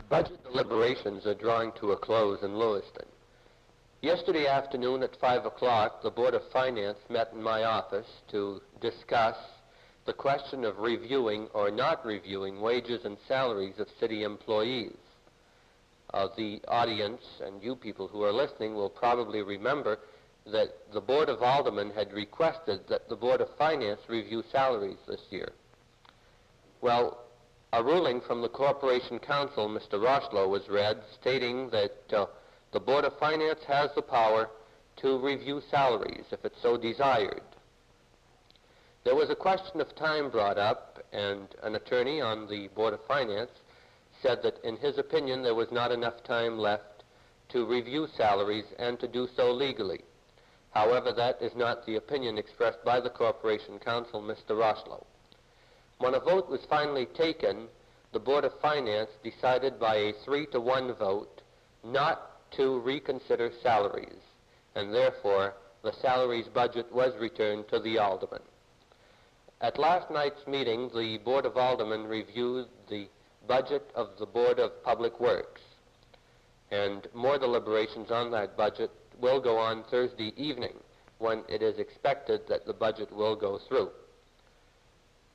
Budget deliberations are drawing to a close in Lewiston. Yesterday afternoon at 5 o'clock, the Board of Finance met in my office to discuss the question of reviewing or not reviewing wages and salaries of city employees. The audience and you people who are listening will probably remember that the Board of Aldermen had requested that the Board of Finance review salaries this year. Well, a ruling from the Corporation Counsel, Mr. Rochlow, was read stating that the Board of Finance has the power to review salaries if it so desired. There was a question of time brought up, and an attorney on the Board of Finance said that in his opinion there was not enough time left to review salaries and to do so legally. However, that is not the opinion expressed by the Corporation Counsel, Mr. Rochlow. When a vote was finally taken, the Board of Finance decided by a 3-to-1 vote not to reconsider salaries, and therefore the salaries budget was returned to the aldermen. At last night's meeting, the Board of Aldermen reviewed the budget of the Board of Public Works, and more deliberations on that budget will go on Thursday evening, when it is expected that the budget will go through.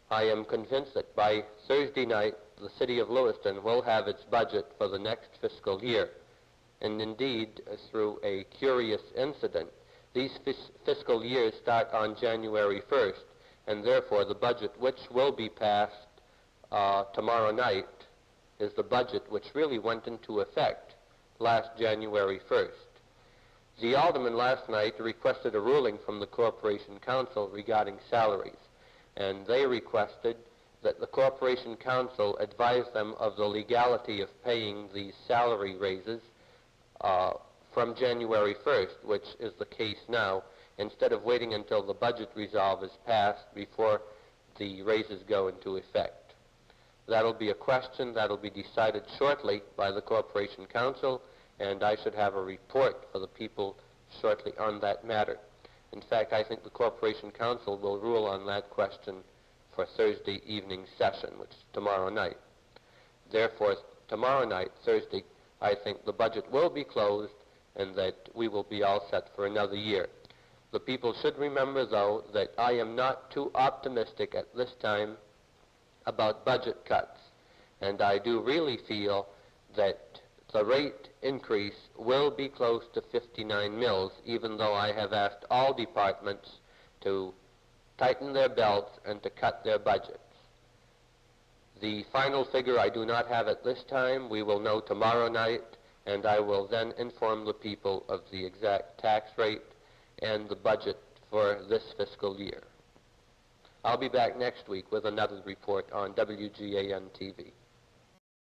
I am convinced that by Thursday night, the city of Lewiston will have its budget for the next fiscal year. And indeed, through a curious incident, these fiscal years start on January 1st, and therefore the budget which will be passed tomorrow night is the budget which really went into effect last January 1st. The aldermen last night requested a ruling from the Corporation Counsel regarding salaries, and they requested that the Corporation Counsel advise them of the legality of paying these salary raises from January 1st, which is the case now, instead of waiting until the budget resolve is passed before the raises go into effect. That'll be a question that'll be decided shortly by the Corporation Counsel, and I should have a report for the people shortly on that matter. In fact, I think the Corporation Counsel will rule on that question for Thursday evening session, which is tomorrow night. Therefore, tomorrow night, Thursday, I think the budget will be closed and that we will be all set for another year. The people should remember, though, that I am not too optimistic at this time about budget cuts, and I do really feel that the rate increase will be close to 59 mills, even though I have asked all departments to tighten their belts and to cut their budgets. The final figure I do not have at this time. We will know tomorrow night, and I will then inform the people of the exact tax rate and the budget for this fiscal year. I'll be back next week with another report on WGAN TV.